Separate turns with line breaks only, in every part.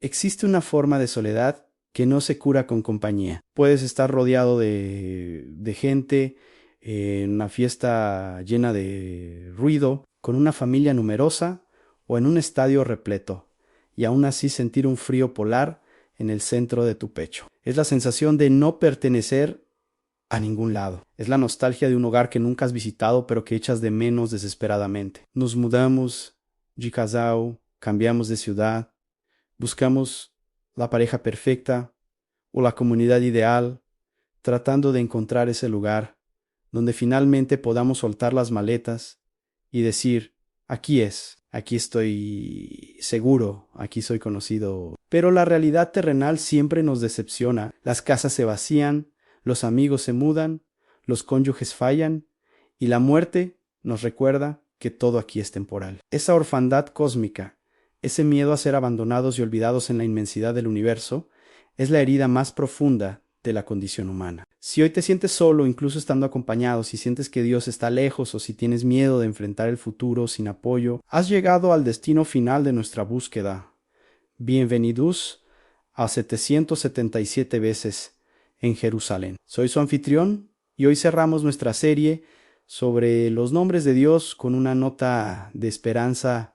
Existe una forma de soledad que no se cura con compañía. Puedes estar rodeado de gente, en una fiesta llena de ruido, con una familia numerosa o en un estadio repleto, y aún así sentir un frío polar en el centro de tu pecho. Es la sensación de no pertenecer a ningún lado. Es la nostalgia de un hogar que nunca has visitado pero que echas de menos desesperadamente. Nos mudamos de casal, cambiamos de ciudad, buscamos la pareja perfecta o la comunidad ideal, tratando de encontrar ese lugar donde finalmente podamos soltar las maletas y decir, aquí es, aquí estoy seguro, aquí soy conocido. Pero la realidad terrenal siempre nos decepciona. Las casas se vacían, los amigos se mudan, los cónyuges fallan y la muerte nos recuerda que todo aquí es temporal. Esa orfandad cósmica, ese miedo a ser abandonados y olvidados en la inmensidad del universo, es la herida más profunda de la condición humana. Si hoy te sientes solo, incluso estando acompañado, si sientes que Dios está lejos o si tienes miedo de enfrentar el futuro sin apoyo, has llegado al destino final de nuestra búsqueda. Bienvenidos a 777 veces en Jerusalén. Soy su anfitrión y hoy cerramos nuestra serie sobre los nombres de Dios con una nota de esperanza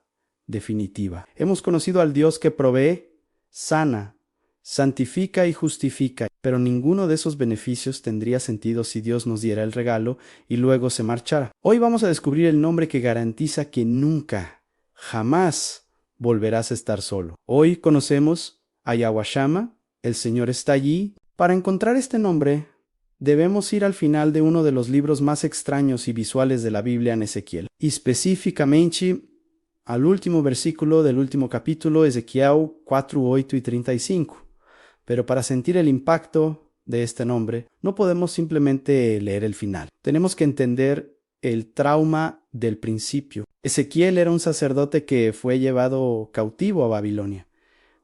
definitiva. Hemos conocido al Dios que provee, sana, santifica y justifica, pero ninguno de esos beneficios tendría sentido si Dios nos diera el regalo y luego se marchara. Hoy vamos a descubrir el nombre que garantiza que nunca, jamás volverás a estar solo. Hoy conocemos a Yahweh Shammah, el Señor está allí. Para encontrar este nombre, debemos ir al final de uno de los libros más extraños y visuales de la Biblia en Ezequiel, y específicamente al último versículo del último capítulo, Ezequiel 4, 8 y 35. Pero para sentir el impacto de este nombre, no podemos simplemente leer el final. Tenemos que entender el trauma del principio. Ezequiel era un sacerdote que fue llevado cautivo a Babilonia.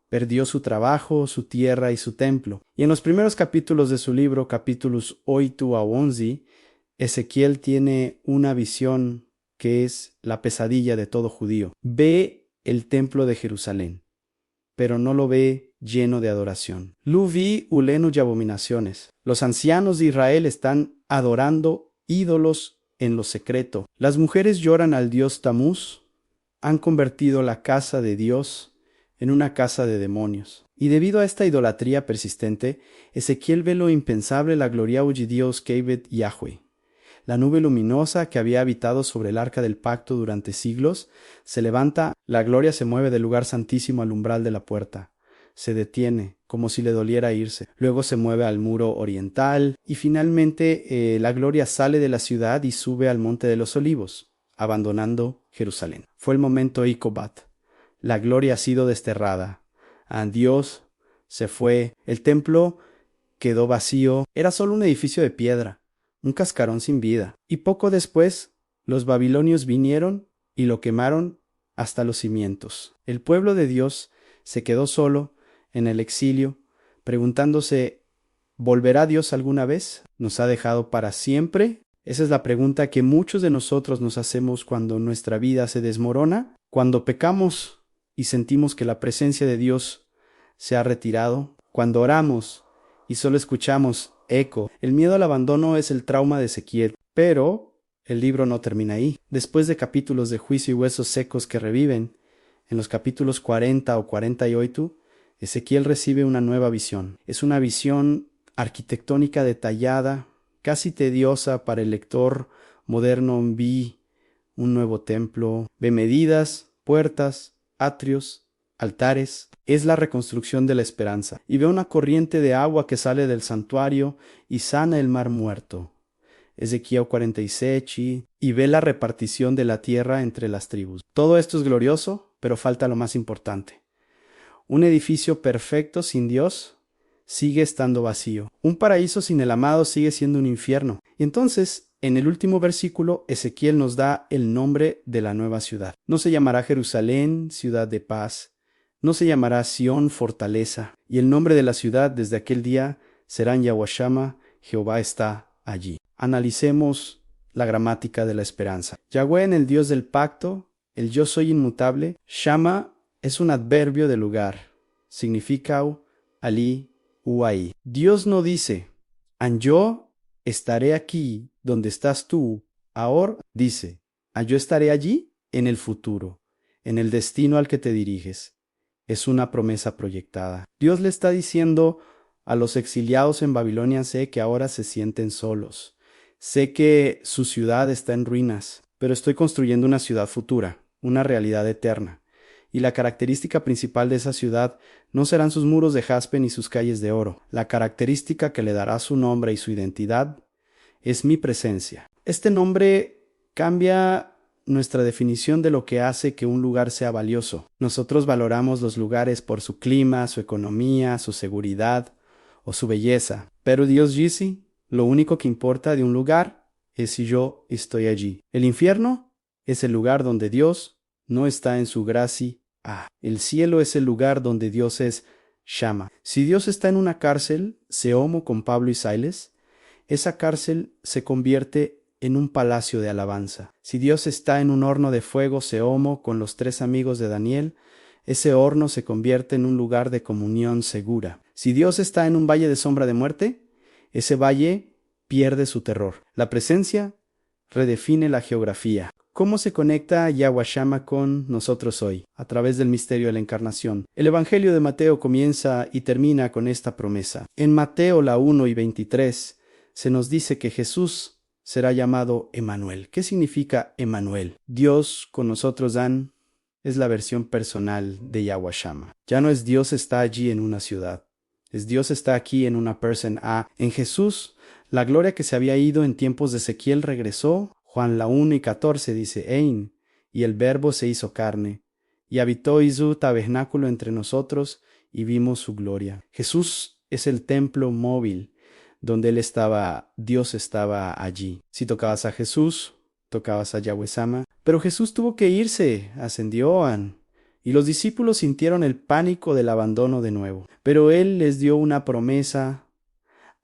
Perdió su trabajo, su tierra y su templo. Y en los primeros capítulos de su libro, capítulos 8 a 11, Ezequiel tiene una visión que es la pesadilla de todo judío. Ve el templo de Jerusalén, pero no lo ve lleno de adoración. Luvi ulenu y abominaciones. Los ancianos de Israel están adorando ídolos en lo secreto. Las mujeres lloran al dios Tamuz. Han convertido la casa de Dios en una casa de demonios. Y debido a esta idolatría persistente, Ezequiel ve lo impensable, la gloria de Dios Kevet Yahweh. La nube luminosa que había habitado sobre el arca del pacto durante siglos se levanta, la gloria se mueve del lugar santísimo al umbral de la puerta. Se detiene, como si le doliera irse. Luego se mueve al muro oriental y finalmente la gloria sale de la ciudad y sube al monte de los olivos, abandonando Jerusalén. Fue el momento Ikobat. La gloria ha sido desterrada. Dios se fue. El templo quedó vacío. Era solo un edificio de piedra, un cascarón sin vida. Y poco después, los babilonios vinieron y lo quemaron hasta los cimientos. El pueblo de Dios se quedó solo en el exilio, preguntándose, ¿volverá Dios alguna vez? ¿Nos ha dejado para siempre? Esa es la pregunta que muchos de nosotros nos hacemos cuando nuestra vida se desmorona, cuando pecamos y sentimos que la presencia de Dios se ha retirado, cuando oramos y solo escuchamos eco. El miedo al abandono es el trauma de Ezequiel, pero el libro no termina ahí. Después de capítulos de juicio y huesos secos que reviven, en los capítulos 40 o 48, Ezequiel recibe una nueva visión. Es una visión arquitectónica detallada, casi tediosa para el lector moderno. Vi un nuevo templo, ve medidas, puertas, atrios, altares. Es la reconstrucción de la esperanza. Y ve una corriente de agua que sale del santuario y sana el mar muerto. Ezequiel 46, y ve la repartición de la tierra entre las tribus. Todo esto es glorioso, pero falta lo más importante. Un edificio perfecto sin Dios sigue estando vacío. Un paraíso sin el amado sigue siendo un infierno. Y entonces, en el último versículo, Ezequiel nos da el nombre de la nueva ciudad. No se llamará Jerusalén, ciudad de paz. No se llamará Sión, fortaleza. Y el nombre de la ciudad desde aquel día será Yahweh Shammah, Jehová está allí. Analicemos la gramática de la esperanza. Yahweh en el Dios del pacto, el yo soy inmutable. Shammah es un adverbio de lugar. significa ali u ahí. Dios no dice, yo estaré aquí donde estás tú, ahora dice, yo estaré allí en el futuro, en el destino al que te diriges. Es una promesa proyectada. Dios le está diciendo a los exiliados en Babilonia, sé que ahora se sienten solos. Sé que su ciudad está en ruinas, pero estoy construyendo una ciudad futura, una realidad eterna. Y la característica principal de esa ciudad no serán sus muros de jaspe ni sus calles de oro. La característica que le dará su nombre y su identidad es mi presencia. Este nombre cambia nuestra definición de lo que hace que un lugar sea valioso. Nosotros valoramos los lugares por su clima, su economía, su seguridad o su belleza. Pero Dios dice, lo único que importa de un lugar es si yo estoy allí. El infierno es el lugar donde Dios no está en su gracia. El cielo es el lugar donde Dios es Shama. Si Dios está en una cárcel, Seomo con Pablo y Silas, esa cárcel se convierte en un palacio de alabanza. Si Dios está en un horno de fuego, Seomo, con los 3 amigos de Daniel, ese horno se convierte en un lugar de comunión segura. Si Dios está en un valle de sombra de muerte, ese valle pierde su terror. La presencia redefine la geografía. ¿Cómo se conecta Yahweh Shama con nosotros hoy? A través del misterio de la encarnación. El Evangelio de Mateo comienza y termina con esta promesa. En Mateo la 1 y 23 se nos dice que Jesús será llamado Emmanuel. ¿Qué significa Emmanuel? Dios con nosotros, Dan, es la versión personal de Yahweh Shama. Ya no es Dios está allí en una ciudad. Es Dios está aquí en una persona. En Jesús, la gloria que se había ido en tiempos de Ezequiel regresó. Juan la 1 y 14 dice, Ein, y el Verbo se hizo carne, y habitó y su tabernáculo entre nosotros, y vimos su gloria. Jesús es el templo móvil, donde Él estaba, Dios estaba allí. Si tocabas a Jesús, tocabas a Yahweh Shama, pero Jesús tuvo que irse, ascendió, y los discípulos sintieron el pánico del abandono de nuevo. Pero Él les dio una promesa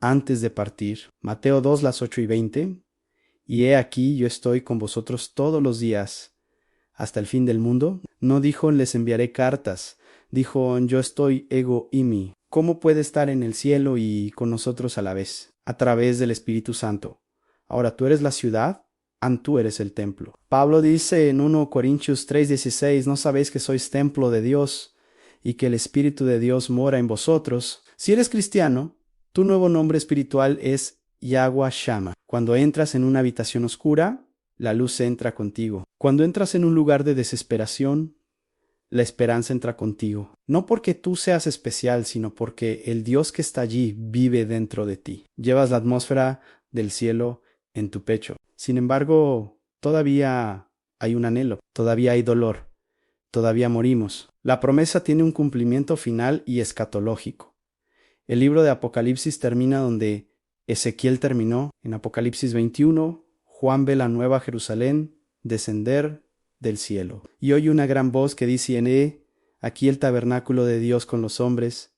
antes de partir. Mateo 2, las 8 y 20. Y he aquí yo estoy con vosotros todos los días, hasta el fin del mundo. No dijo, les enviaré cartas. Dijo, yo estoy ego imi. ¿Cómo puede estar en el cielo y con nosotros a la vez? A través del Espíritu Santo. Ahora tú eres la ciudad, tú eres el templo. Pablo dice en 1 Corintios 3:16, ¿no sabéis que sois templo de Dios y que el Espíritu de Dios mora en vosotros? Si eres cristiano, tu nuevo nombre espiritual es Yahweh Shama. Cuando entras en una habitación oscura, la luz entra contigo. Cuando entras en un lugar de desesperación, la esperanza entra contigo. No porque tú seas especial, sino porque el Dios que está allí vive dentro de ti. Llevas la atmósfera del cielo en tu pecho. Sin embargo, todavía hay un anhelo, todavía hay dolor, todavía morimos. La promesa tiene un cumplimiento final y escatológico. El libro de Apocalipsis termina donde Ezequiel terminó. En Apocalipsis 21, Juan ve la nueva Jerusalén descender del cielo. Y oye una gran voz que dice, aquí el tabernáculo de Dios con los hombres,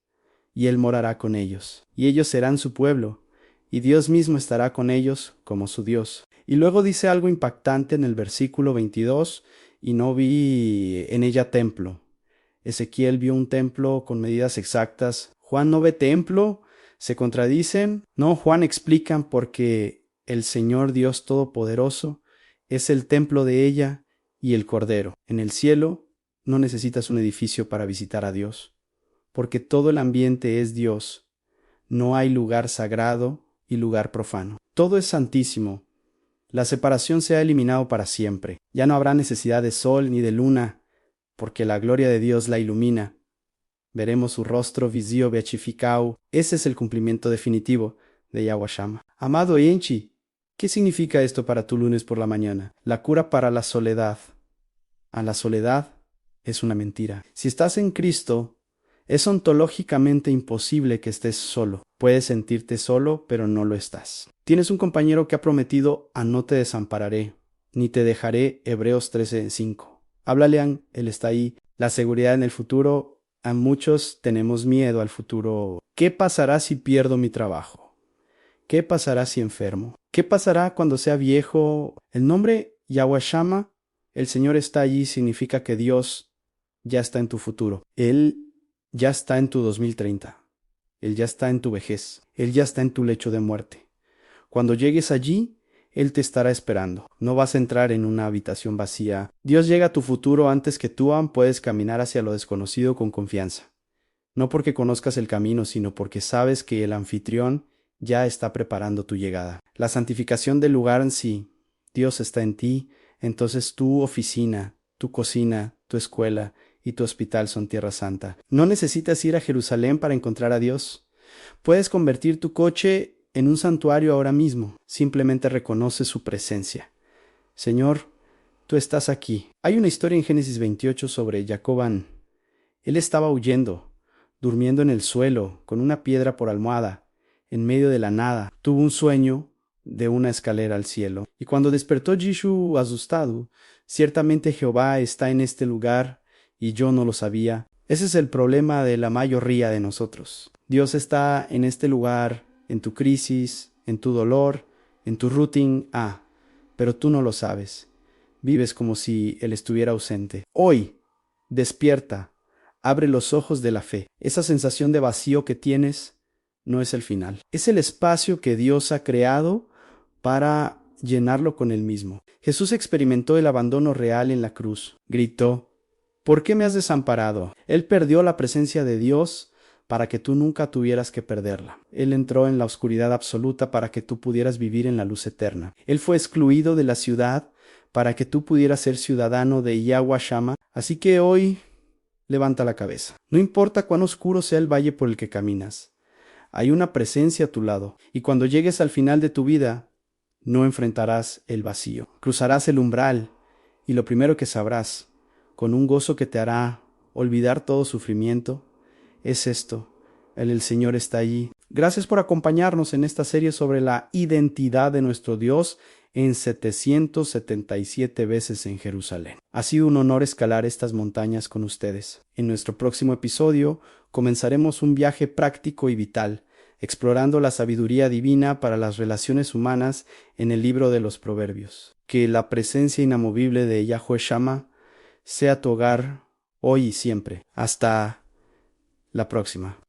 y Él morará con ellos. Y ellos serán su pueblo, y Dios mismo estará con ellos como su Dios. Y luego dice algo impactante en el versículo 22, y no vi en ella templo. Ezequiel vio un templo con medidas exactas. Juan no ve templo. ¿Se contradicen? No, Juan explican porque el Señor Dios Todopoderoso es el templo de ella y el Cordero. En el cielo no necesitas un edificio para visitar a Dios, porque todo el ambiente es Dios. No hay lugar sagrado y lugar profano. Todo es santísimo. La separación se ha eliminado para siempre. Ya no habrá necesidad de sol ni de luna, porque la gloria de Dios la ilumina. Veremos su rostro visio beatificado. Ese es el cumplimiento definitivo de Yahweh Shama. Amado Enchi, ¿qué significa esto para tu lunes por la mañana? La cura para la soledad. La soledad es una mentira. Si estás en Cristo, es ontológicamente imposible que estés solo. Puedes sentirte solo, pero no lo estás. Tienes un compañero que ha prometido no te desampararé, ni te dejaré, Hebreos 13:5. Háblale, él está ahí. La seguridad en el futuro. A muchos tenemos miedo al futuro. ¿Qué pasará si pierdo mi trabajo? ¿Qué pasará si enfermo? ¿Qué pasará cuando sea viejo? El nombre Yahweh Shama, el Señor está allí, significa que Dios ya está en tu futuro. Él ya está en tu 2030. Él ya está en tu vejez. Él ya está en tu lecho de muerte. Cuando llegues allí, Él te estará esperando. No vas a entrar en una habitación vacía. Dios llega a tu futuro antes que tú aún puedes caminar hacia lo desconocido con confianza. No porque conozcas el camino, sino porque sabes que el anfitrión ya está preparando tu llegada. La santificación del lugar en sí. Dios está en ti, entonces tu oficina, tu cocina, tu escuela y tu hospital son tierra santa. No necesitas ir a Jerusalén para encontrar a Dios. Puedes convertir tu coche en un santuario ahora mismo. Simplemente reconoce su presencia. Señor, tú estás aquí. Hay una historia en Génesis 28 sobre Jacobán. Él estaba huyendo, durmiendo en el suelo, con una piedra por almohada, en medio de la nada. Tuvo un sueño de una escalera al cielo. Y cuando despertó Yishu asustado, ciertamente Jehová está en este lugar y yo no lo sabía. Ese es el problema de la mayoría de nosotros. Dios está en este lugar, en tu crisis, en tu dolor, en tu routine, pero tú no lo sabes. Vives como si Él estuviera ausente. Hoy, despierta, abre los ojos de la fe. Esa sensación de vacío que tienes no es el final. Es el espacio que Dios ha creado para llenarlo con Él mismo. Jesús experimentó el abandono real en la cruz. Gritó, ¿por qué me has desamparado? Él perdió la presencia de Dios para que tú nunca tuvieras que perderla. Él entró en la oscuridad absoluta para que tú pudieras vivir en la luz eterna. Él fue excluido de la ciudad para que tú pudieras ser ciudadano de Yahweh Shama. Así que hoy levanta la cabeza. No importa cuán oscuro sea el valle por el que caminas. Hay una presencia a tu lado, y cuando llegues al final de tu vida, no enfrentarás el vacío. Cruzarás el umbral, y lo primero que sabrás, con un gozo que te hará olvidar todo sufrimiento, es esto: el Señor está allí. Gracias por acompañarnos en esta serie sobre la identidad de nuestro Dios en 777 veces en Jerusalén. Ha sido un honor escalar estas montañas con ustedes. En nuestro próximo episodio comenzaremos un viaje práctico y vital, explorando la sabiduría divina para las relaciones humanas en el libro de los Proverbios. Que la presencia inamovible de Yahweh Shama sea tu hogar hoy y siempre. Hasta la próxima.